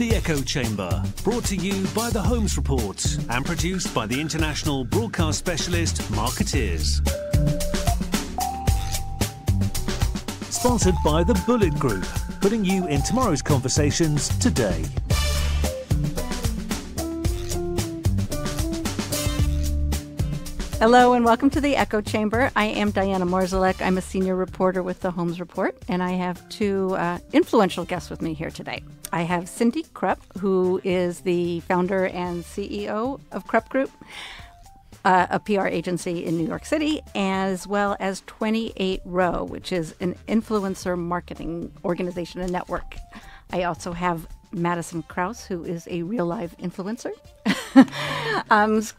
The Echo Chamber, brought to you by The Holmes Report and produced by the international broadcast specialist Marketeers. Sponsored by The Bullet Group, putting you in tomorrow's conversations today. Hello and welcome to the Echo Chamber. I am Diana Marzalek. I'm a senior reporter with the Holmes Report, and I have two influential guests with me here today. I have Cindy Krupp, who is the founder and CEO of Krupp Group, a PR agency in New York City, as well as 28 Row, which is an influencer marketing organization and network. I also have Madison Krause, who is a real-life influencer,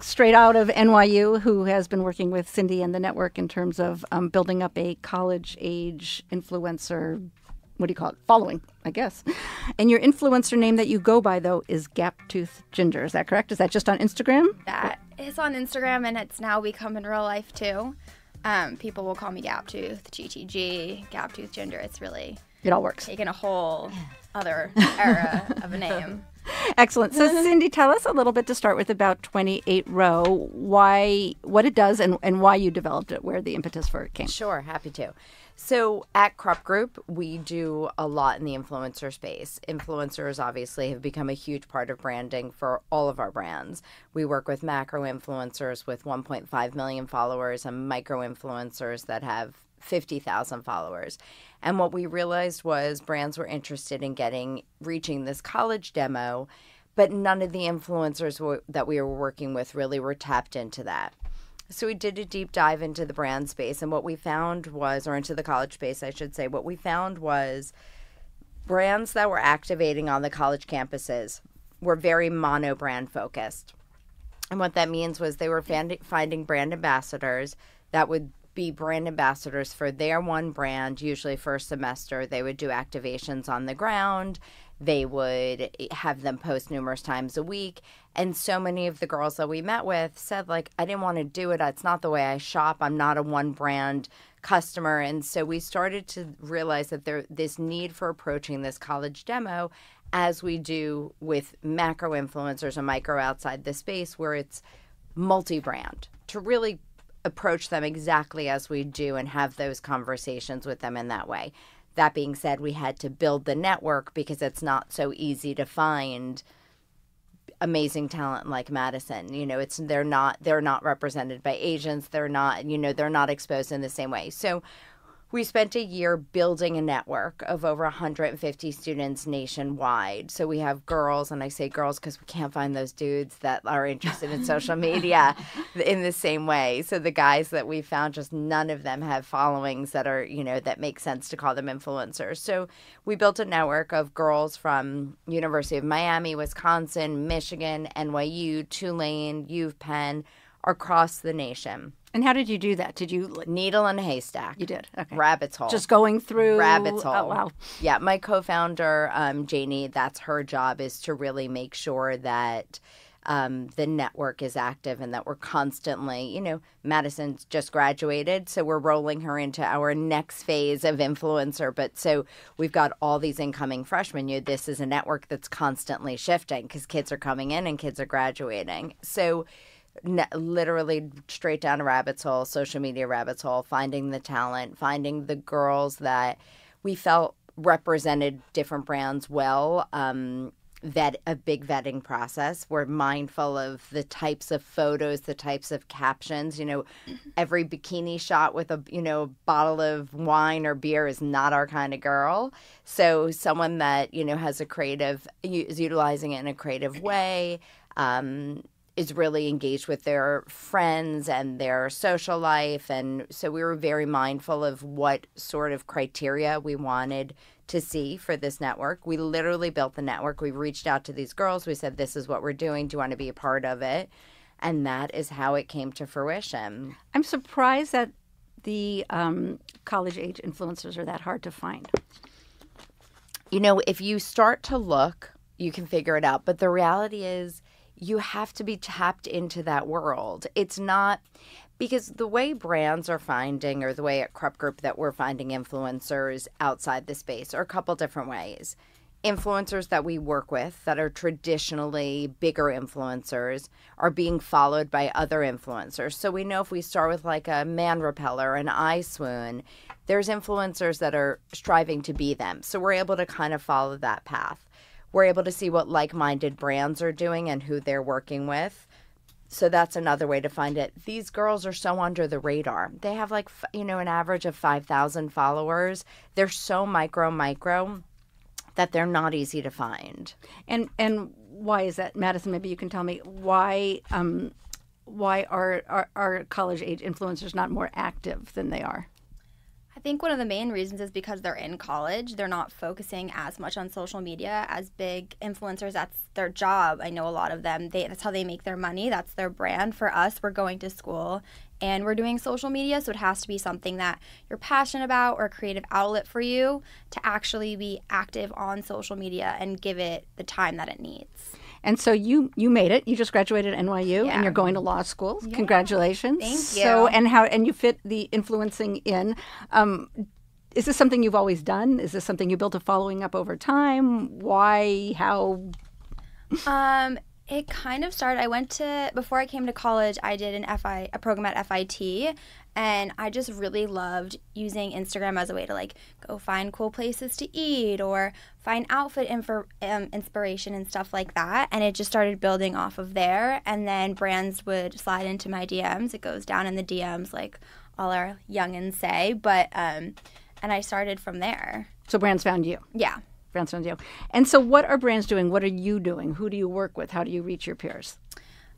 straight out of NYU, who has been working with Cindy and the network in terms of building up a college-age influencer, what do you call it, following, I guess. And your influencer name that you go by, though, is Gaptooth Ginger. Is that correct? Is that just on Instagram? That is on Instagram, and it's now become in real life, too. People will call me Gaptooth, GTG, Gaptooth Ginger. It's really... It all works. Taken a whole other era of a name. Excellent. So, Cindy, tell us a little bit to start with about 28 Row, what it does and why you developed it, where the impetus for it came. Sure, happy to. So at Krupp Group, we do a lot in the influencer space. Influencers obviously have become a huge part of branding for all of our brands. We work with macro influencers with 1.5 million followers and micro influencers that have 50,000 followers. And what we realized was brands were interested in reaching this college demo, but none of the influencers that we were working with really were tapped into that. So we did a deep dive into the brand space, and what we found was, or into the college space, I should say, what we found was brands that were activating on the college campuses were very mono brand focused. And what that means was they were finding brand ambassadors that would be brand ambassadors for their one brand, usually for a semester. They would do activations on the ground. They would have them post numerous times a week. And so many of the girls that we met with said, like, I didn't want to do it. It's not the way I shop. I'm not a one brand customer. And so we started to realize that this need for approaching this college demo as we do with macro influencers or micro outside the space where it's multi-brand, to really approach them exactly as we do and have those conversations with them in that way. That being said, we had to build the network because it's not so easy to find amazing talent like Madison. You know, they're not represented by agents. They're not exposed in the same way. So we spent a year building a network of over 150 students nationwide. So we have girls, and I say girls because we can't find those dudes that are interested in social media in the same way. So the guys that we found, just none of them have followings that are, that make sense to call them influencers. So we built a network of girls from University of Miami, Wisconsin, Michigan, NYU, Tulane, U of Penn, across the nation. And how did you do that? Did you... Needle in a haystack. You did? Okay. Rabbit's hole. Just going through... Rabbit's hole. Oh, wow. Yeah, my co-founder, Janie, that's her job, is to really make sure that the network is active and that we're constantly, Madison's just graduated, so we're rolling her into our next phase of influencer. But so we've got all these incoming freshmen. This is a network that's constantly shifting because kids are coming in and kids are graduating. So literally straight down a rabbit's hole, social media rabbit's hole, finding the talent, finding the girls that we felt represented different brands well. A big vetting process. We're mindful of the types of photos, the types of captions. Every bikini shot with a bottle of wine or beer is not our kind of girl. So someone that has is utilizing it in a creative way. Is really engaged with their friends and their social life. And so we were very mindful of what sort of criteria we wanted to see for this network. We literally built the network. We reached out to these girls. We said, this is what we're doing. Do you want to be a part of it? And that is how it came to fruition. I'm surprised that the college-age influencers are that hard to find. If you start to look, you can figure it out. But the reality is, you have to be tapped into that world. It's not because the way brands are finding, or the way at Krupp Group that we're finding influencers outside the space, are a couple different ways. influencers that we work with that are traditionally bigger influencers are being followed by other influencers. So we know if we start with like a Man Repeller, an Eye Swoon, there's influencers that are striving to be them. So we're able to kind of follow that path. We're able to see what like-minded brands are doing and who they're working with. So that's another way to find it. These girls are so under the radar. They have like, an average of 5,000 followers. They're so micro that they're not easy to find. And why is that, Madison? Maybe you can tell me why are college age influencers not more active than they are? I think one of the main reasons is because they're in college. They're not focusing as much on social media as big influencers. That's their job. I know a lot of them. That's how they make their money. That's their brand. For us, we're going to school and we're doing social media, so it has to be something that you're passionate about or a creative outlet for you to actually be active on social media and give it the time that it needs. And so you made it. You just graduated NYU, Yeah. and you're going to law school. Yeah. Congratulations! Thank you. So and you fit the influencing in. Is this something you've always done? Is this something you built a following up over time? Why? How? It kind of started. Before I came to college, I did a program at FIT, and I just really loved using Instagram as a way to like go find cool places to eat or find outfit inspiration and stuff like that. And it just started building off of there. And then brands would slide into my DMs. It goes down in the DMs like all our youngins say. But and I started from there. So brands found you. Yeah. Brands found you. And so what are brands doing? What are you doing? Who do you work with? How do you reach your peers?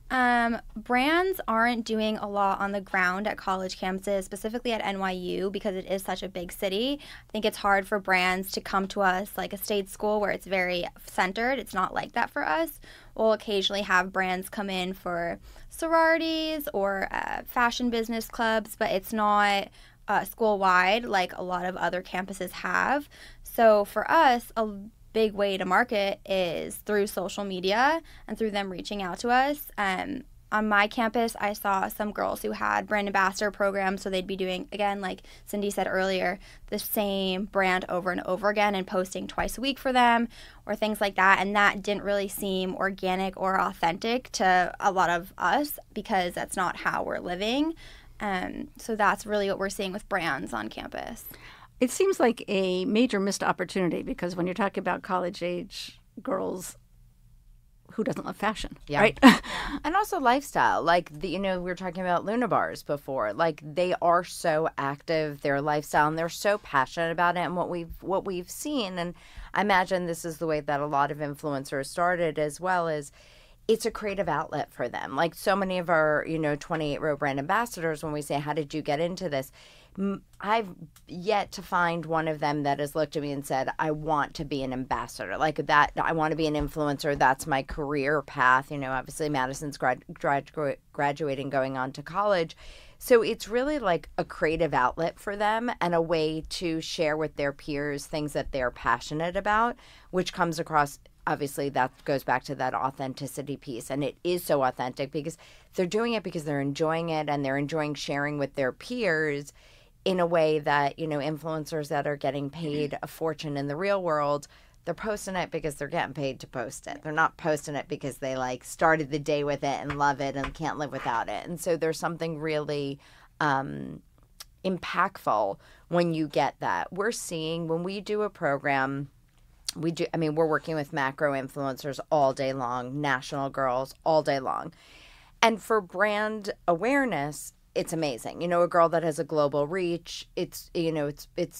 Brands aren't doing a lot on the ground at college campuses, specifically at NYU, because it is such a big city. I think it's hard for brands to come to us like a state school where it's very centered. It's not like that for us. We'll occasionally have brands come in for sororities or fashion business clubs, but it's not school-wide like a lot of other campuses have. So for us, a big way to market is through social media and through them reaching out to us. On my campus, I saw some girls who had brand ambassador programs, so they'd be doing, again, like Cindy said earlier, the same brand over and over again and posting twice a week for them or things like that. And that didn't really seem organic or authentic to a lot of us because that's not how we're living. So that's really what we're seeing with brands on campus. It seems like a major missed opportunity because when you're talking about college-age girls, who doesn't love fashion, right? And also lifestyle. Like, we were talking about Luna Bars before. Like, they are so active, their lifestyle, and they're so passionate about it. And what we've seen, and I imagine this is the way that a lot of influencers started as well, is it's a creative outlet for them. Like so many of our, 28-row brand ambassadors, when we say, how did you get into this? I've yet to find one of them that has looked at me and said, I want to be an ambassador. Like that, I want to be an influencer. That's my career path. Obviously Madison's graduating, going on to college. So it's really like a creative outlet for them and a way to share with their peers things that they're passionate about, which comes across. Obviously, that goes back to that authenticity piece. And it is so authentic because they're doing it because they're enjoying it and they're enjoying sharing with their peers in a way that, influencers that are getting paid a fortune in the real world, they're posting it because they're getting paid to post it. They're not posting it because they started the day with it and love it and can't live without it. And so there's something really impactful when you get that. We're seeing when we do a program, we're working with macro influencers all day long, national girls all day long. And for brand awareness, it's amazing. A girl that has a global reach, it's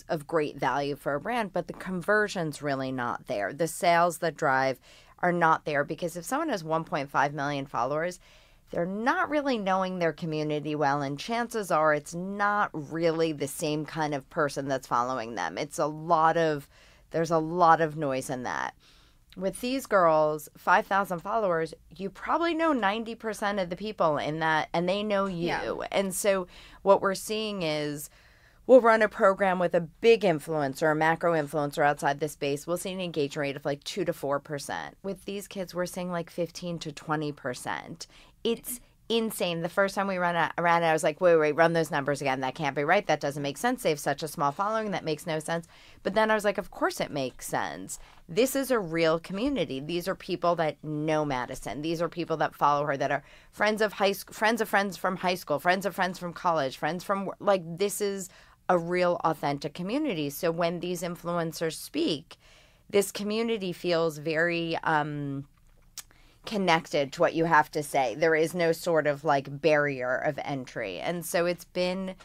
of great value for a brand, but the conversion's really not there. The sales that drive are not there because if someone has 1.5 million followers, they're not really knowing their community well, and chances are it's not really the same kind of person that's following them. There's a lot of noise in that. With these girls, 5,000 followers, you probably know 90% of the people in that, and they know you. Yeah. And so what we're seeing is we'll run a program with a big influencer, a macro influencer outside the space. We'll see an engagement rate of 2 to 4%. With these kids, we're seeing 15 to 20%. It's insane. The first time we ran it, I was like, wait, run those numbers again. That can't be right. That doesn't make sense. They have such a small following. That makes no sense. But then I was like, of course it makes sense. This is a real community. These are people that know Madison. These are people that follow her, that are friends of friends from high school, friends of friends from college, friends from, like, this is a real authentic community. So when these influencers speak, this community feels very connected to what you have to say. There is no sort of like barrier of entry. And so it's been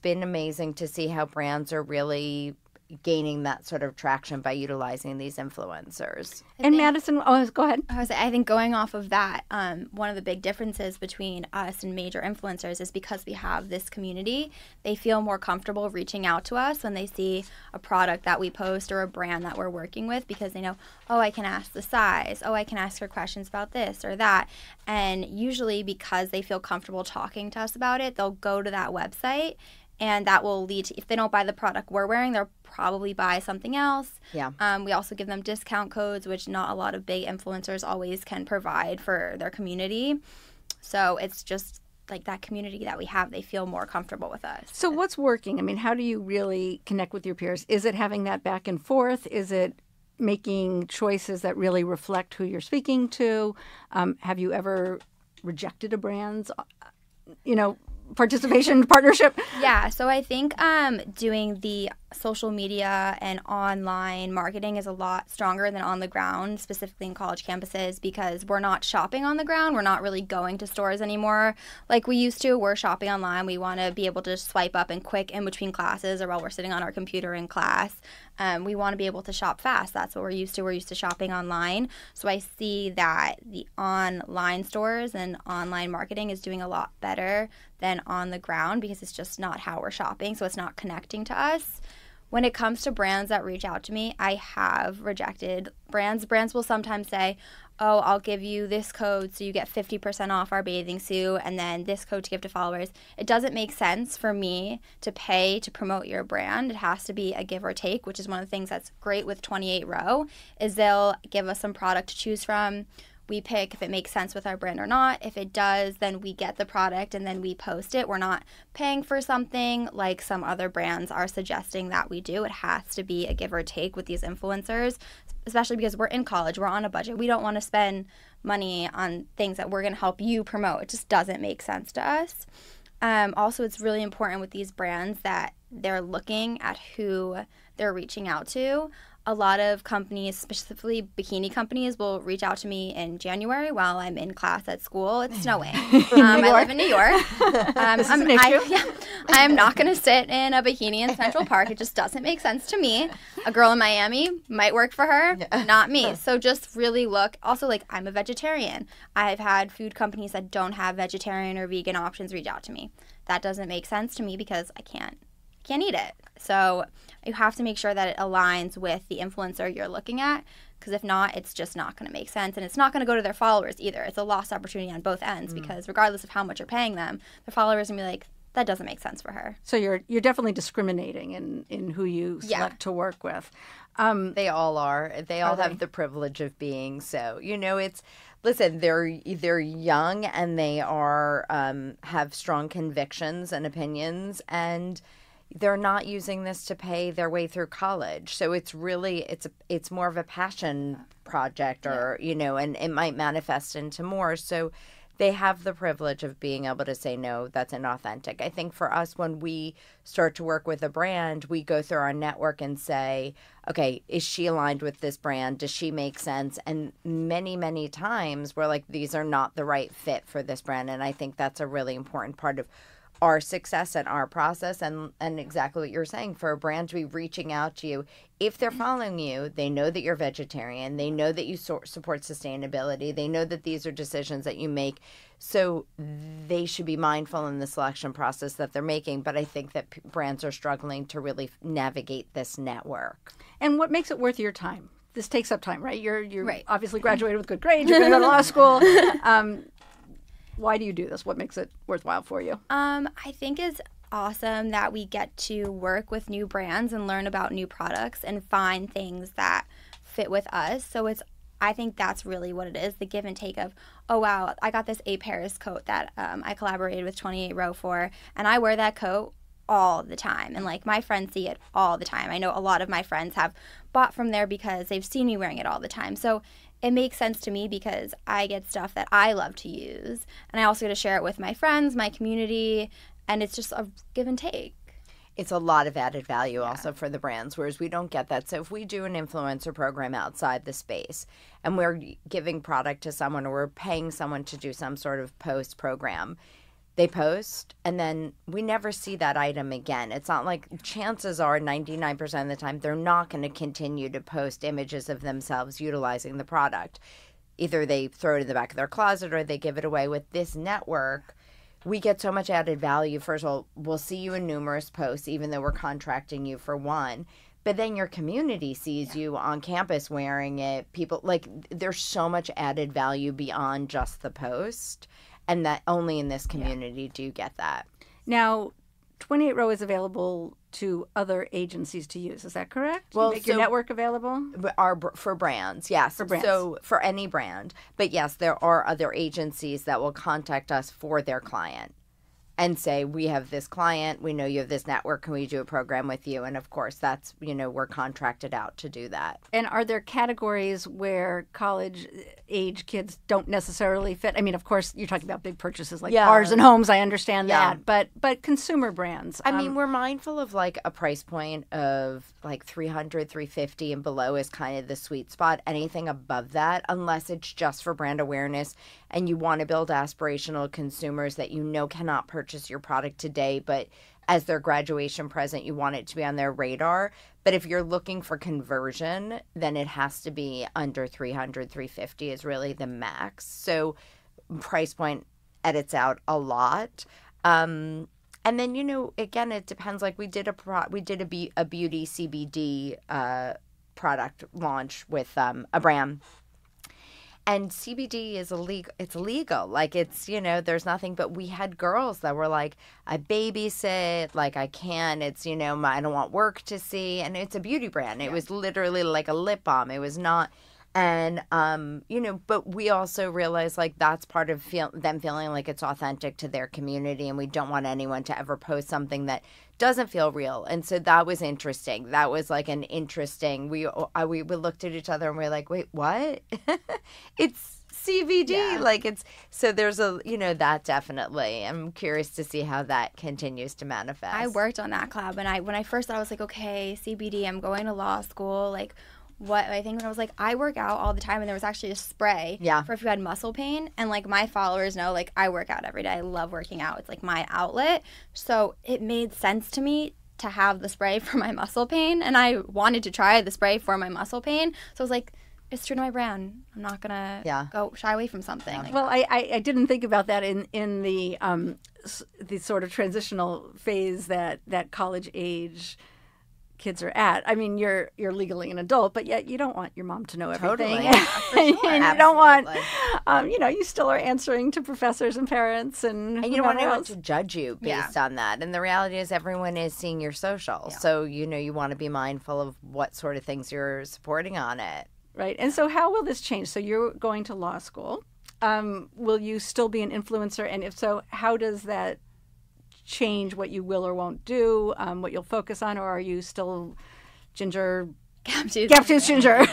amazing to see how brands are really gaining that sort of traction by utilizing these influencers. And Madison, go ahead. I think going off of that, one of the big differences between us and major influencers is because we have this community, they feel more comfortable reaching out to us when they see a product that we post or a brand that we're working with, because they know, oh, I can ask the size, oh, I can ask her questions about this or that. And usually because they feel comfortable talking to us about it, they'll go to that website. And that will lead to, if they don't buy the product we're wearing, they'll probably buy something else. Yeah. We also give them discount codes, which not a lot of big influencers always can provide for their community. So it's just like that community that we have, they feel more comfortable with us. So what's working? I mean, how do you really connect with your peers? Is it having that back and forth? Is it making choices that really reflect who you're speaking to? Have you ever rejected a brand's, participation partnership? Yeah, so I think doing the social media and online marketing is a lot stronger than on the ground, specifically in college campuses, because we're not shopping on the ground. We're not really going to stores anymore like we used to. We're shopping online. We want to be able to swipe up and quick in between classes or while we're sitting on our computer in class. We want to be able to shop fast. That's what we're used to. We're used to shopping online. So I see that the online stores and online marketing is doing a lot better than on the ground, because it's just not how we're shopping. So it's not connecting to us. When it comes to brands that reach out to me, I have rejected brands. Brands will sometimes say, oh, I'll give you this code so you get 50% off our bathing suit, and then this code to give to followers. It doesn't make sense for me to pay to promote your brand. It has to be a give or take, which is one of the things that's great with 28 Row, is they'll give us some product to choose from. We pick if it makes sense with our brand or not. If it does, then we get the product and then we post it. We're not paying for something like some other brands are suggesting that we do. It has to be a give or take with these influencers, especially because we're in college. We're on a budget. We don't want to spend money on things that we're going to help you promote. It just doesn't make sense to us. Also, it's really important with these brands that they're looking at who they're reaching out to. A lot of companies, specifically bikini companies, will reach out to me in January while I'm in class at school. It's snowing. I live in New York. This is an issue. I am not going to sit in a bikini in Central Park. It just doesn't make sense to me. A girl in Miami might work for her, not me. So just really look. Also, like, I'm a vegetarian. I've had food companies that don't have vegetarian or vegan options reach out to me. That doesn't make sense to me because I can't eat it. So you have to make sure that it aligns with the influencer you're looking at, because if not, it's just not going to make sense. And it's not going to go to their followers either. It's a lost opportunity on both ends, because regardless of how much you're paying them, their followers are going to be like, that doesn't make sense for her. So you're definitely discriminating in who you select to work with. They all are. They all have the privilege of being so. Listen, they're young and they are have strong convictions and opinions, and they're not using this to pay their way through college. So it's really, it's more of a passion project, or, and it might manifest into more. So they have the privilege of being able to say, no, that's inauthentic. I think for us, when we start to work with a brand, we go through our network and say, okay, is she aligned with this brand? Does she make sense? And many, many times we're like, these are not the right fit for this brand. And I think that's a really important part of our success and our process, and exactly what you're saying, for a brand to be reaching out to you. If they're following you, they know that you're vegetarian, they know that you support sustainability, they know that these are decisions that you make, so they should be mindful in the selection process that they're making. But I think that brands are struggling to really navigate this network. And what makes it worth your time? This takes up time, right? You're right. Obviously graduated with good grades, you're going to go to law school. Why do you do this? What makes it worthwhile for you? I think it's awesome that we get to work with new brands and learn about new products and find things that fit with us. So it's I think that's really what it is, the give and take of, oh, wow, I got this A. Paris coat that I collaborated with 28 Row for, and I wear that coat all the time. And, like, my friends see it all the time. I know a lot of my friends have bought from there because they've seen me wearing it all the time. So it makes sense to me because I get stuff that I love to use. And I also get to share it with my friends, my community, and it's just a give and take. It's a lot of added value also for the brands, whereas we don't get that. So if we do an influencer program outside the space and we're giving product to someone or we're paying someone to do some sort of post program, they post and then we never see that item again. It's not like, chances are 99% of the time they're not going to continue to post images of themselves utilizing the product. Either they throw it in the back of their closet or they give it away. With this network, we get so much added value. First of all, we'll see you in numerous posts, even though we're contracting you for one. But then your community sees you on campus wearing it. People, like, there's so much added value beyond just the post. And that only in this community do you get that. Now, 28 Row is available to other agencies to use. Is that correct? Well, you make your network available? For brands, yes. For brands. So for any brand. But yes, there are other agencies that will contact us for their client and say, we have this client, we know you have this network, can we do a program with you? And of course, that's, we're contracted out to do that. And are there categories where college age kids don't necessarily fit? I mean, of course, you're talking about big purchases like cars and homes. I understand that. But consumer brands. I mean, we're mindful of like a price point of like $300, $350 and below is kind of the sweet spot. Anything above that, unless it's just for brand awareness and you want to build aspirational consumers that cannot purchase your product today, but as their graduation present, you want it to be on their radar. But if you're looking for conversion, then it has to be under $300, $350 is really the max. So price point edits out a lot. And then, again, it depends. Like we did a beauty CBD product launch with a brand. And CBD is illegal. It's legal. Like there's nothing. But we had girls that were like, I babysit. Like I can. It's I don't want work to see. And it's a beauty brand. It was literally like a lip balm. It was not. And but we also realized like that's part of them feeling like it's authentic to their community, and we don't want anyone to ever post something that doesn't feel real. And so that was interesting. That was like an interesting. We looked at each other and we were like, wait, what? It's CBD. Yeah. Like it's so there's that definitely. I'm curious to see how that continues to manifest. I worked on that collab, and when I first thought, I was like, okay, CBD. I'm going to law school. Like, what I think when I was like, I work out all the time, and there was actually a spray for if you had muscle pain, and like my followers know, like I work out every day. I love working out. It's like my outlet. So it made sense to me to have the spray for my muscle pain, and I wanted to try the spray for my muscle pain. So I was like, it's true to my brand. I'm not gonna go shy away from something. Like, well, I didn't think about that in the sort of transitional phase that college age kids are at. I mean, you're legally an adult, but yet you don't want your mom to know everything. Totally. Yeah, for sure. And you don't want, you still are answering to professors and parents, and you don't want anyone to judge you based on that. And the reality is, everyone is seeing your social, so you want to be mindful of what sort of things you're supporting on it. Right. And so, how will this change? So you're going to law school. Will you still be an influencer? And if so, how does that change what you will or won't do, what you'll focus on, or are you still gap-toothed ginger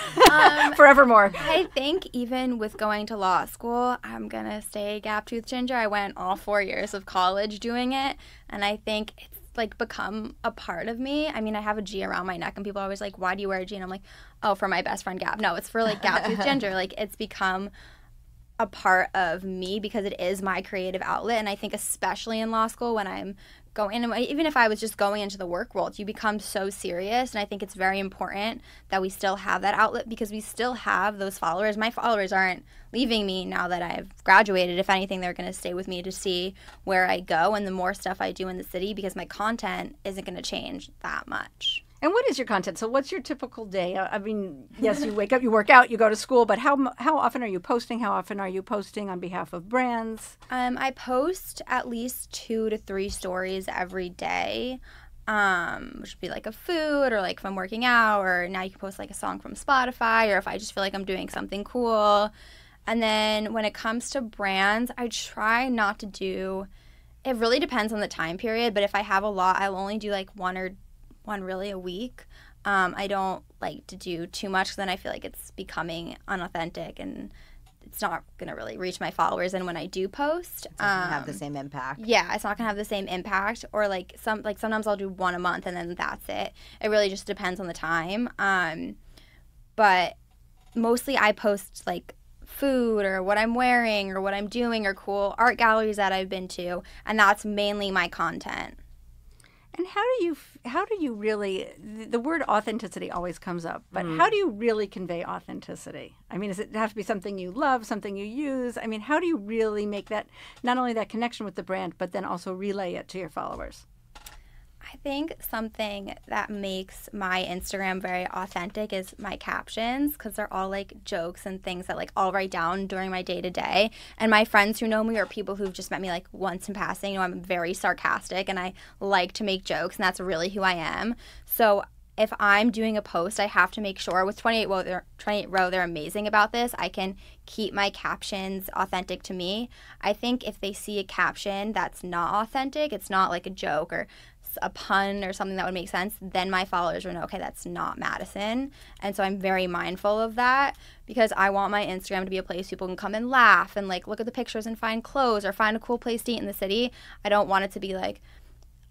forevermore? I think even with going to law school, I'm going to stay gap-toothed ginger. I went all 4 years of college doing it, and I think it's like become a part of me. I mean, I have a G around my neck, and people are always like, why do you wear a G? And I'm like, oh, for my best friend Gap. No, it's for like gap-toothed ginger. Like it's become a part of me because it is my creative outlet. And I think especially in law school, when I'm going, and even if I was just going into the work world, you become so serious. And I think it's very important that we still have that outlet, because we still have those followers. My followers aren't leaving me now that I've graduated. If anything, they're going to stay with me to see where I go and the more stuff I do in the city, because my content isn't going to change that much. And what is your content? So what's your typical day? I mean, yes, you wake up, you work out, you go to school, but how often are you posting? How often are you posting on behalf of brands? I post at least 2 to 3 stories every day. which would be like a food or like if I'm working out, or now you can post like a song from Spotify, or if I just feel like I'm doing something cool. And then when it comes to brands, I try not to do, it really depends on the time period, but if I have a lot, I'll only do like one really a week. I don't like to do too much, because then I feel like it's becoming unauthentic and it's not going to really reach my followers. And when I do post, It doesn't have the same impact. yeah, it's not going to have the same impact. Or like sometimes I'll do one a month and then that's it. It really just depends on the time. But mostly I post like food or what I'm wearing or what I'm doing or cool art galleries that I've been to, and that's mainly my content. And how do you really, the word authenticity always comes up, but how do you really convey authenticity? I mean, does it have to be something you love, something you use? I mean, how do you really make that, not only that connection with the brand, but then also relay it to your followers? I think something that makes my Instagram very authentic is my captions, because they're all like jokes and things that like I'll write down during my day to day. And my friends who know me, or people who've just met me like once in passing, know I'm very sarcastic and I like to make jokes, and that's really who I am. So if I'm doing a post, I have to make sure with 28 Row, they're amazing about this. I can keep my captions authentic to me. I think if they see a caption that's not authentic, it's not like a joke or a pun or something that would make sense, then my followers will know, okay, that's not Madison. And so I'm very mindful of that, because I want my Instagram to be a place people can come and laugh and like look at the pictures and find clothes or find a cool place to eat in the city. I don't want it to be like,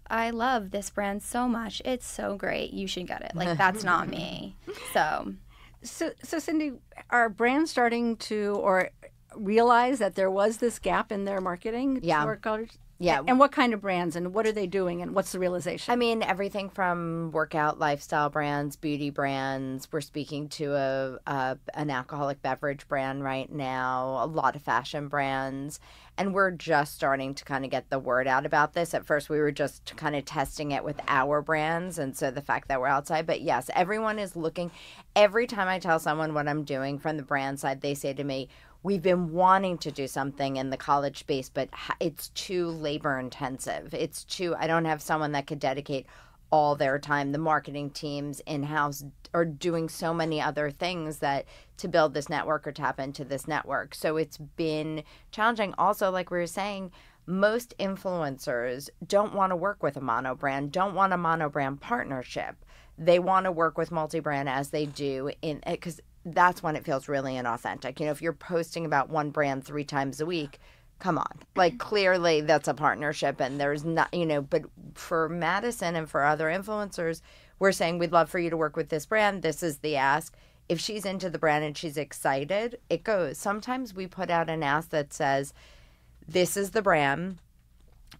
I love this brand so much, it's so great, you should get it. Like, that's not me. So Cindy, are brands starting to or realize that there was this gap in their marketing for college? Yeah. And what kind of brands, and what are they doing, and what's the realization? I mean, everything from workout lifestyle brands, beauty brands. We're speaking to an alcoholic beverage brand right now, a lot of fashion brands. And we're just starting to kind of get the word out about this. At first, we were just kind of testing it with our brands. And so the fact that we're outside. But yes, everyone is looking. Every time I tell someone what I'm doing from the brand side, they say to me, we've been wanting to do something in the college space, but it's too labor intensive. I don't have someone that could dedicate all their time. The marketing teams in-house are doing so many other things that to build this network or tap into this network. So it's been challenging. Also, like we were saying, most influencers don't want to work with a mono brand, don't want a mono brand partnership. They want to work with multi-brand as they do because that's when it feels really inauthentic. If you're posting about one brand 3 times a week, come on. Like, clearly that's a partnership, and there's not, but for Madison and for other influencers, we're saying we'd love for you to work with this brand. This is the ask. If she's into the brand and she's excited, it goes. Sometimes we put out an ask that says, this is the brand.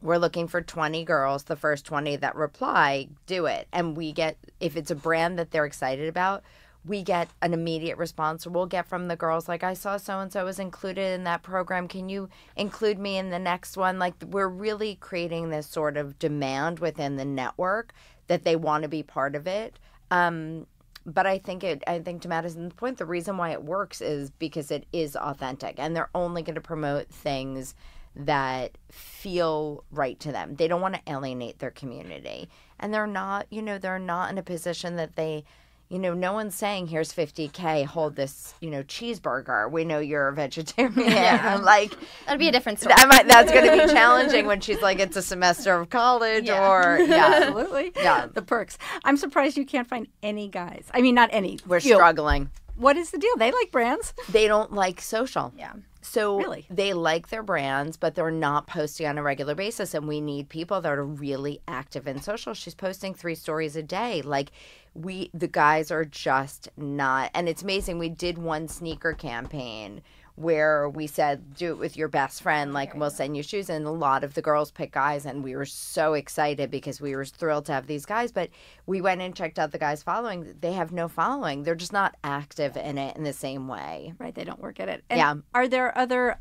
We're looking for 20 girls. The first 20 that reply, do it. And we get, if it's a brand that they're excited about, we get an immediate response. We'll get from the girls, like, I saw so-and-so was included in that program. Can you include me in the next one? Like, we're really creating this sort of demand within the network that they want to be part of it. But I think to Madison's point, the reason why it works is because it is authentic, and they're only going to promote things that feel right to them. They don't want to alienate their community, and they're not in a position that they, no one's saying, here's $50K, hold this, cheeseburger. We know you're a vegetarian. Yeah. Like, that'd be a different story. That's going to be challenging when she's like, it's a semester of college or, Absolutely. Yeah. The perks. I'm surprised you can't find any guys. I mean, not any. We're struggling. What is the deal? They like brands. They don't like social. Yeah. So really? They like their brands, but they're not posting on a regular basis. And we need people that are really active in social. She's posting 3 stories a day. Like, the guys are just not. And it's amazing. We did one sneaker campaign where we said, do it with your best friend. Like, we'll send you shoes. And a lot of the girls pick guys. And we were so excited because we were thrilled to have these guys. But we went and checked out the guys following. They have no following. They're just not active in it in the same way. Right. They don't work at it. And are there other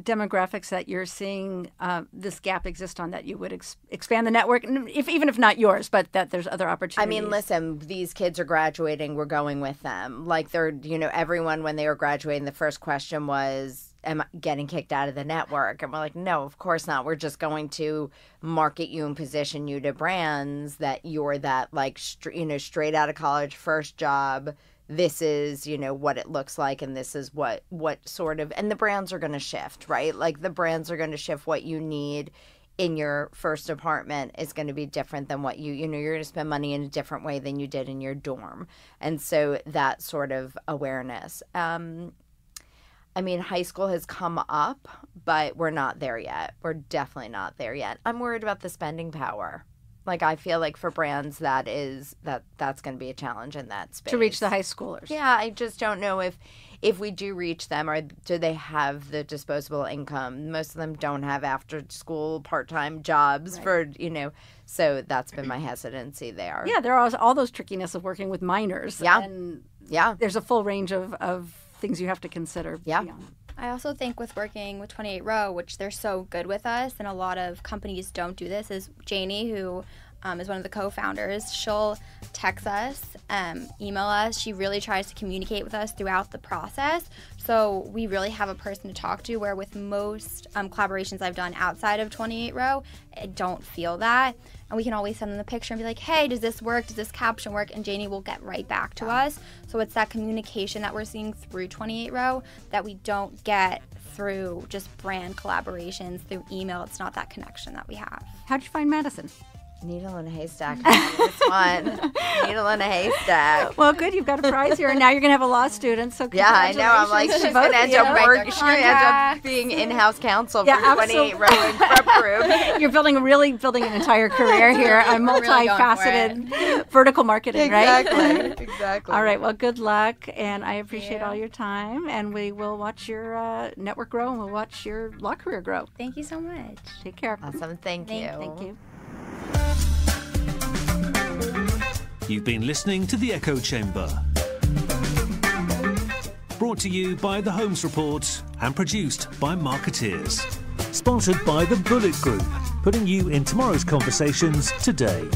demographics that you're seeing this gap exist on that you would expand the network, even if not yours, but that there's other opportunities? I mean, listen, these kids are graduating. We're going with them. Like, they're, everyone, when they were graduating, the first question was, am I getting kicked out of the network? And we're like, no, of course not. We're just going to market you and position you to brands that you're that like, straight out of college, first job. This is, what it looks like, and this is what sort of, and the brands are going to shift, right? Like the brands are going to shift. What you need in your first apartment is going to be different than what you're going to spend money in a different way than you did in your dorm. And so that sort of awareness. High school has come up, but we're not there yet. We're definitely not there yet. I'm worried about the spending power. Like, I feel like for brands that's going to be a challenge in that space. To reach the high schoolers. Yeah, I just don't know if we do reach them, or do they have the disposable income? Most of them don't have after-school part-time jobs for, so that's been my hesitancy there. Yeah, there are all those trickiness of working with minors. Yeah. And yeah. There's a full range of things you have to consider. Yeah. Beyond. I also think with working with 28 Row, which they're so good with us, and a lot of companies don't do this, is Janie, who is one of the co-founders. She'll text us, email us. She really tries to communicate with us throughout the process. So we really have a person to talk to, where with most collaborations I've done outside of 28 Row, I don't feel that. And we can always send them the picture and be like, hey, does this work? Does this caption work? And Janie will get right back to us. So it's that communication that we're seeing through 28 Row that we don't get through just brand collaborations, through email. It's not that connection that we have. How'd you find Madison? Needle in a haystack. This one. Needle in a haystack. Well, good. You've got a prize here, and now you're going to have a law student. So yeah, I know. I'm like, she's going to end up being in-house counsel for 28 Row and Crop Group. You're building an entire career here. A multifaceted vertical marketing, right? Exactly. All right. Well, good luck, and I appreciate all your time. And we will watch your network grow, and we'll watch your law career grow. Thank you so much. Take care. Awesome. Thank you. Thank you. You've been listening to The Echo Chamber. Brought to you by The Holmes Report and produced by Marketeers. Sponsored by The Bullet Group, putting you in tomorrow's conversations today.